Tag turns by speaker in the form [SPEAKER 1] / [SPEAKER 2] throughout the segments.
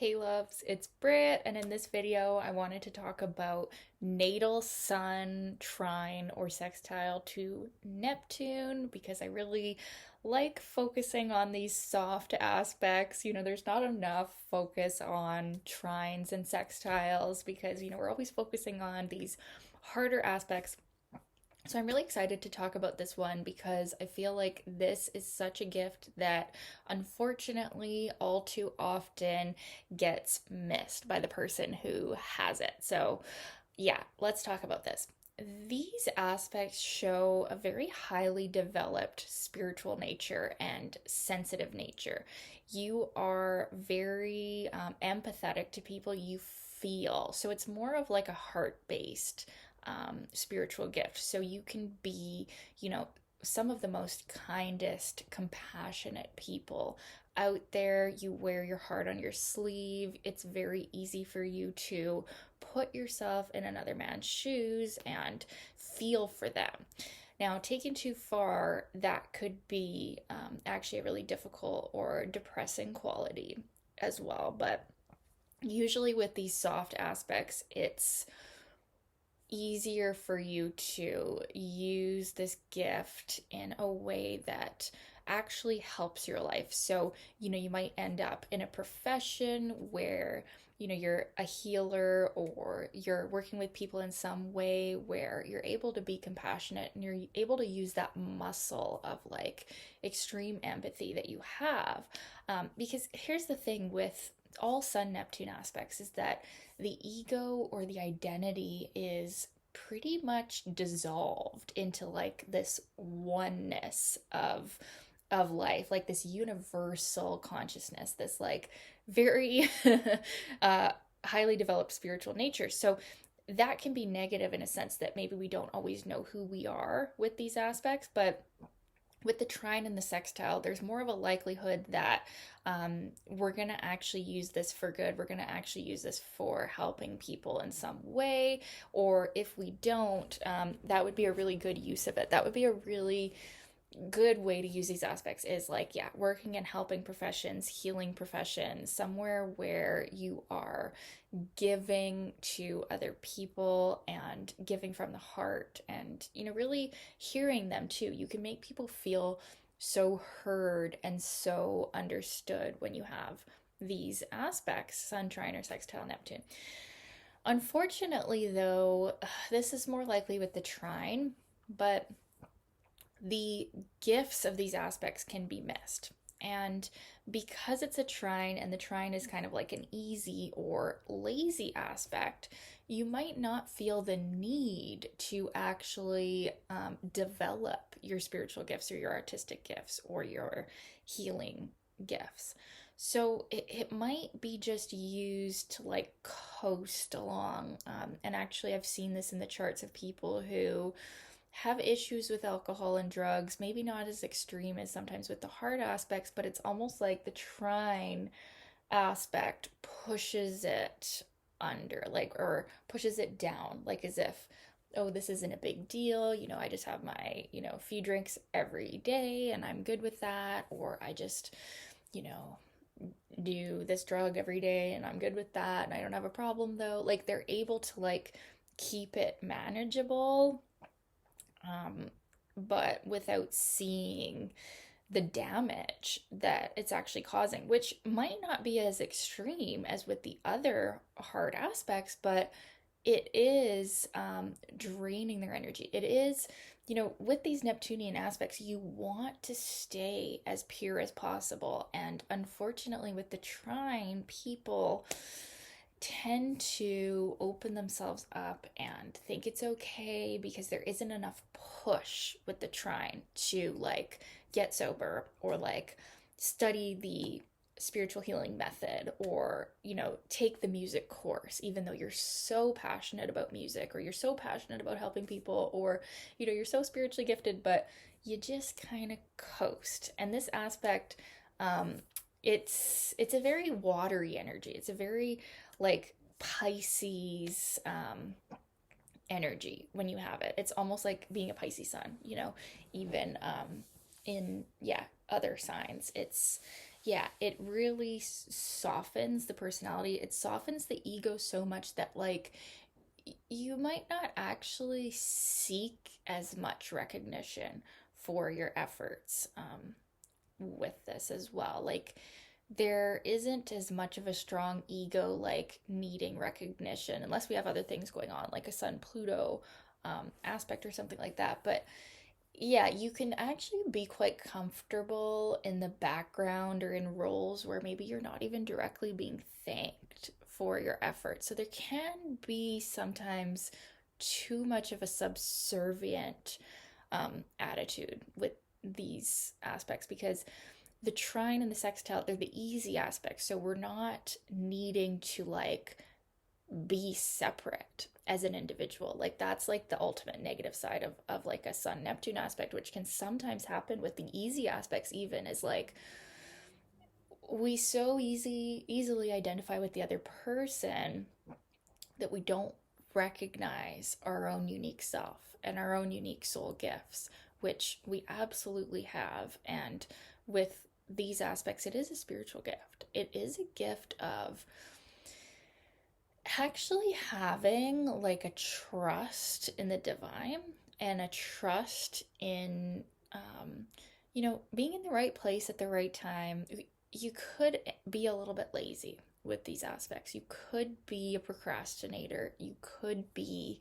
[SPEAKER 1] Hey loves, it's Britt, and in this video I wanted to talk about natal sun, trine, or sextile to Neptune because I really like focusing on these soft aspects. There's not enough focus on trines and sextiles because, we're always focusing on these harder aspects. So I'm really excited to talk about this one because I feel like this is such a gift that unfortunately all too often gets missed by the person who has it. So, yeah, let's talk about this. These aspects show a very highly developed spiritual nature and sensitive nature. You are very empathetic to people you feel. So it's more of like a heart based spiritual gift. So you can be, some of the most kindest, compassionate people out there. You wear your heart on your sleeve. It's very easy for you to put yourself in another man's shoes and feel for them. Now, taken too far, that could be actually a really difficult or depressing quality as well. But usually, with these soft aspects, it's easier for you to use this gift in a way that actually helps your life. So, you might end up in a profession where, you're a healer or you're working with people in some way where you're able to be compassionate and you're able to use that muscle of like extreme empathy that you have. Because here's the thing with all Sun Neptune aspects is that the ego or the identity is pretty much dissolved into like this oneness of life, like this universal consciousness, this like very highly developed spiritual nature. So that can be negative in a sense that maybe we don't always know who we are with these aspects, but with the trine and the sextile, there's more of a likelihood that we're going to actually use this for good. We're going to actually use this for helping people in some way. Or if we don't, that would be a really good use of it. That would be a really good way to use these aspects is like, yeah, working in helping professions, healing professions, somewhere where you are giving to other people and giving from the heart and, really hearing them too. You can make people feel so heard and so understood when you have these aspects, Sun, Trine, or Sextile, Neptune. Unfortunately, though, this is more likely with the Trine, but the gifts of these aspects can be missed. And because it's a trine and the trine is kind of like an easy or lazy aspect, you might not feel the need to actually develop your spiritual gifts or your artistic gifts or your healing gifts. So it might be just used to like coast along. And actually, I've seen this in the charts of people who have issues with alcohol and drugs, maybe not as extreme as sometimes with the hard aspects, but it's almost like the trine aspect pushes it under, like, or pushes it down, like as if, oh, this isn't a big deal. I just have my, few drinks every day and I'm good with that. Or I just, you know, do this drug every day and I'm good with that and I don't have a problem though. Like they're able to like keep it manageable, um, but without seeing the damage that it's actually causing, which might not be as extreme as with the other hard aspects, but it is draining their energy. It is, with these Neptunian aspects, you want to stay as pure as possible. And unfortunately, with the trine, people tend to open themselves up and think it's okay because there isn't enough push with the trine to like get sober or like study the spiritual healing method or take the music course even though you're so passionate about music or you're so passionate about helping people or you're so spiritually gifted but you just kind of coast. And this aspect, it's a very watery energy. It's a very like Pisces energy when you have it. It's almost like being a Pisces sun, even in, yeah, other signs. Yeah, it really softens the personality. It softens the ego so much that, like, you might not actually seek as much recognition for your efforts with this as well. Like, there isn't as much of a strong ego, like needing recognition, unless we have other things going on, like a Sun Pluto aspect or something like that. But yeah, you can actually be quite comfortable in the background or in roles where maybe you're not even directly being thanked for your efforts. So there can be sometimes too much of a subservient attitude with these aspects, because the trine and the sextile, they're the easy aspects. So we're not needing to like be separate as an individual. Like that's like the ultimate negative side of like a Sun Neptune aspect, which can sometimes happen with the easy aspects, even is like we so easily identify with the other person that we don't recognize our own unique self and our own unique soul gifts, which we absolutely have. And with these aspects, it is a spiritual gift. It is a gift of actually having like a trust in the divine and a trust in being in the right place at the right time. You could be a little bit lazy with these aspects. You could be a procrastinator. You could be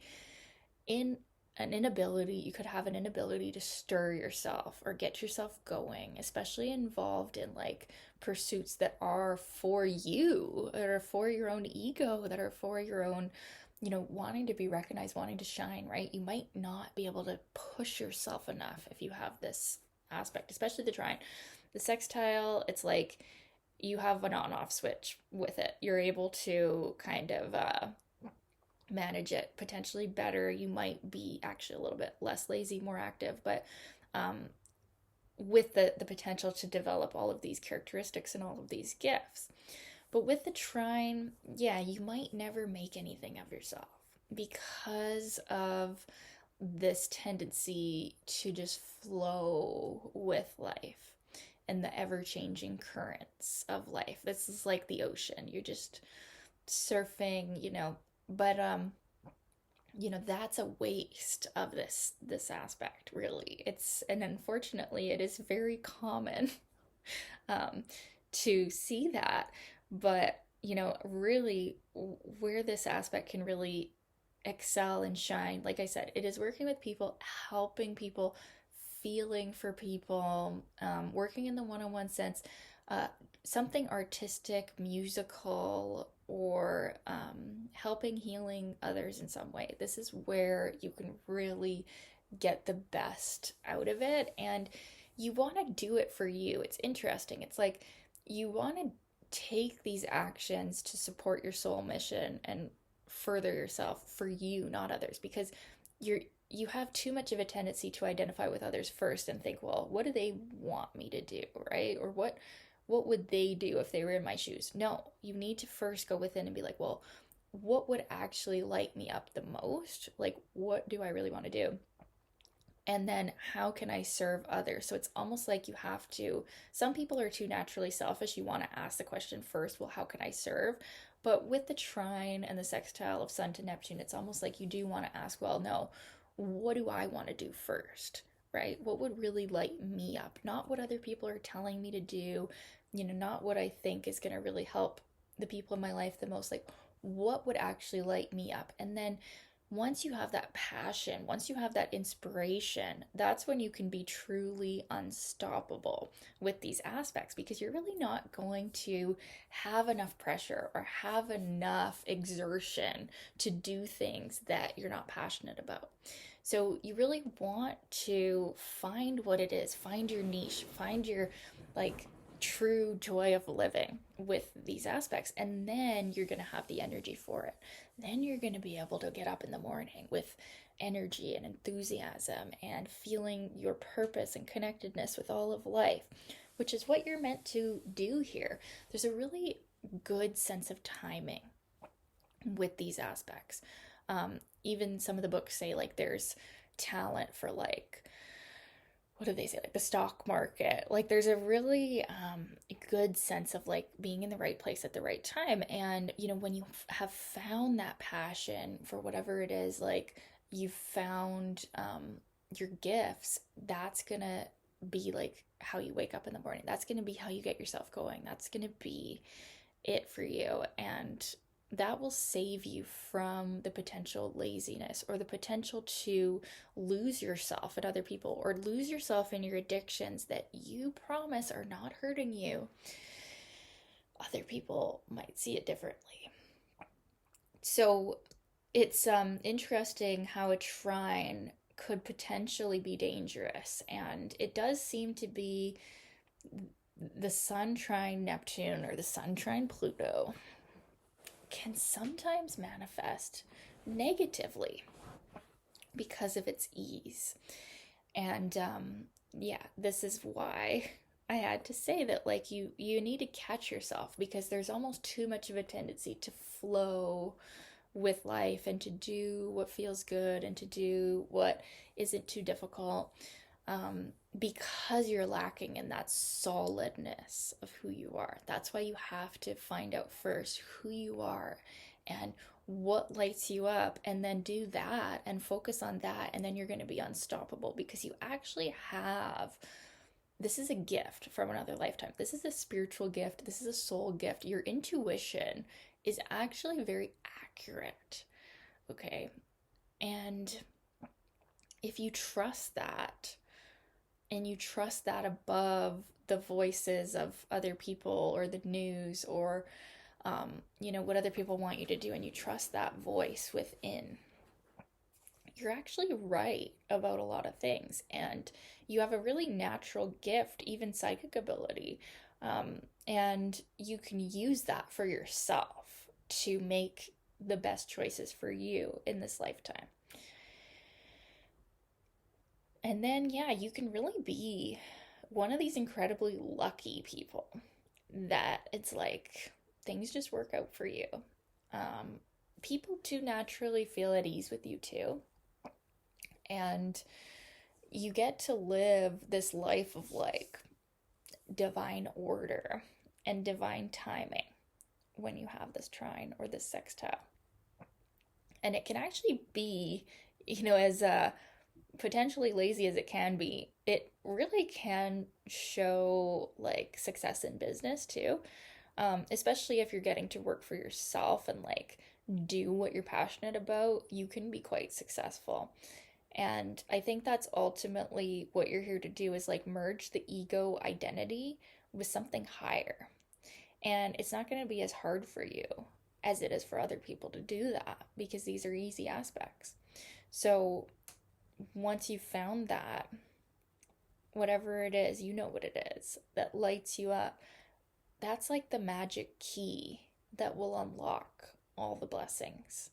[SPEAKER 1] in you could have an inability to stir yourself or get yourself going, especially involved in like pursuits that are for you, that are for your own ego, that are for your own, wanting to be recognized, wanting to shine, right? You might not be able to push yourself enough if you have this aspect, especially the trine. The sextile, it's like you have an on off switch with it. You're able to kind of manage it potentially better. You might be actually a little bit less lazy, more active, but um, with the potential to develop all of these characteristics and all of these gifts. But with the trine, yeah, you might never make anything of yourself because of this tendency to just flow with life and the ever changing currents of life. This is like the ocean. You're just surfing, but that's a waste of this aspect, really. And unfortunately it is very common um to see that. But really where this aspect can really excel and shine, like I said, it is working with people, helping people, feeling for people, working in the one-on-one sense, uh, something artistic, musical, or helping healing others in some way. This is where you can really get the best out of it. And you want to do it for you. It's interesting. It's like you want to take these actions to support your soul mission and further yourself for you, not others, because you have too much of a tendency to identify with others first and think, well, what do they want me to do, right? Or what would they do if they were in my shoes? No, you need to first go within and be like, well, what would actually light me up the most? Like, what do I really want to do? And then how can I serve others? So it's almost like you have to, some people are too naturally selfish. You want to ask the question first, well, how can I serve? But with the trine and the sextile of Sun to Neptune, it's almost like you do want to ask, well, no, what do I want to do first? Right? What would really light me up? Not what other people are telling me to do, not what I think is going to really help the people in my life the most. Like, what would actually light me up? And then once you have that passion, once you have that inspiration, that's when you can be truly unstoppable with these aspects, because you're really not going to have enough pressure or have enough exertion to do things that you're not passionate about. So you really want to find what it is, find your niche, find your like true joy of living with these aspects, and then you're going to have the energy for it. Then you're going to be able to get up in the morning with energy and enthusiasm and feeling your purpose and connectedness with all of life, which is what you're meant to do here. There's a really good sense of timing with these aspects. Even some of the books say like there's talent for like what do they say, like the stock market. Like there's a really good sense of like being in the right place at the right time. And when you have found that passion for whatever it is, like you've found your gifts, that's gonna be like how you wake up in the morning. That's gonna be how you get yourself going. That's gonna be it for you. And that will save you from the potential laziness or the potential to lose yourself in other people or lose yourself in your addictions that you promise are not hurting you. Other people might see it differently. So it's interesting how a trine could potentially be dangerous, and it does seem to be the Sun trine Neptune or the Sun trine Pluto can sometimes manifest negatively because of its ease. And yeah, this is why I had to say that like you need to catch yourself, because there's almost too much of a tendency to flow with life and to do what feels good and to do what isn't too difficult, because you're lacking in that solidness of who you are. That's why you have to find out first who you are and what lights you up, and then do that and focus on that, and then you're going to be unstoppable because you actually have. This is a gift from another lifetime. This is a spiritual gift. This is a soul gift. Your intuition is actually very accurate. Okay. And if you trust that, and you trust that above the voices of other people or the news or, what other people want you to do, and you trust that voice within, you're actually right about a lot of things. And you have a really natural gift, even psychic ability. And you can use that for yourself to make the best choices for you in this lifetime. And then, yeah, you can really be one of these incredibly lucky people that it's like things just work out for you. People do naturally feel at ease with you too. And you get to live this life of like divine order and divine timing when you have this trine or this sextile. And it can actually be, as potentially lazy as it can be, it really can show like success in business too. Especially if you're getting to work for yourself and like do what you're passionate about, you can be quite successful. And I think that's ultimately what you're here to do, is like merge the ego identity with something higher. And it's not going to be as hard for you as it is for other people to do that, because these are easy aspects. So once you've found that, whatever it is, what it is that lights you up, that's like the magic key that will unlock all the blessings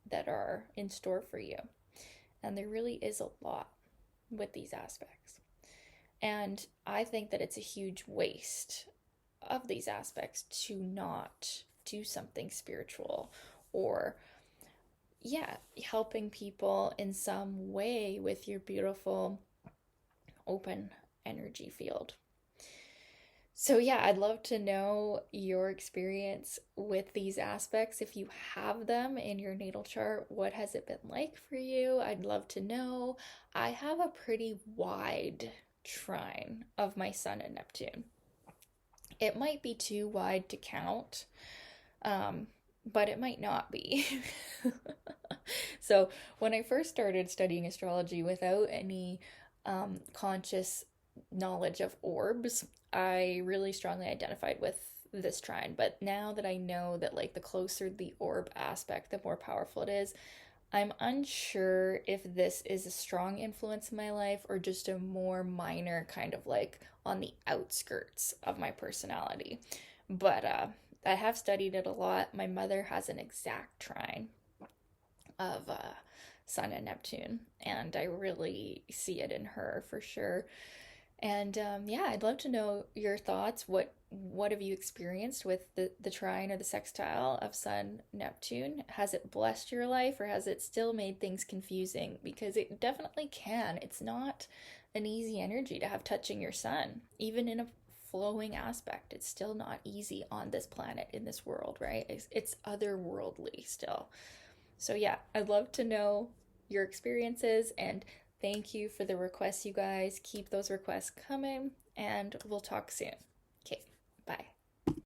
[SPEAKER 1] that are in store for you. And there really is a lot with these aspects. And I think that it's a huge waste of these aspects to not do something spiritual or, yeah, helping people in some way with your beautiful open energy field. So yeah, I'd love to know your experience with these aspects. If you have them in your natal chart, what has it been like for you? I'd love to know. I have a pretty wide trine of my Sun and Neptune. It might be too wide to count, but it might not be. So when I first started studying astrology without any conscious knowledge of orbs, I really strongly identified with this trine. But now that I know that like the closer the orb aspect, the more powerful it is, I'm unsure if this is a strong influence in my life or just a more minor kind of like on the outskirts of my personality. But I have studied it a lot. My mother has an exact trine of Sun and Neptune, and I really see it in her for sure. And yeah, I'd love to know your thoughts. What have you experienced with the trine or the sextile of Sun Neptune? Has it blessed your life, or has it still made things confusing? Because it definitely can. It's not an easy energy to have touching your sun, even in a flowing aspect. It's still not easy on this planet, in this world, right? It's otherworldly still. So, yeah, I'd love to know your experiences, and thank you for the requests, you guys. Keep those requests coming, and we'll talk soon. Okay, bye.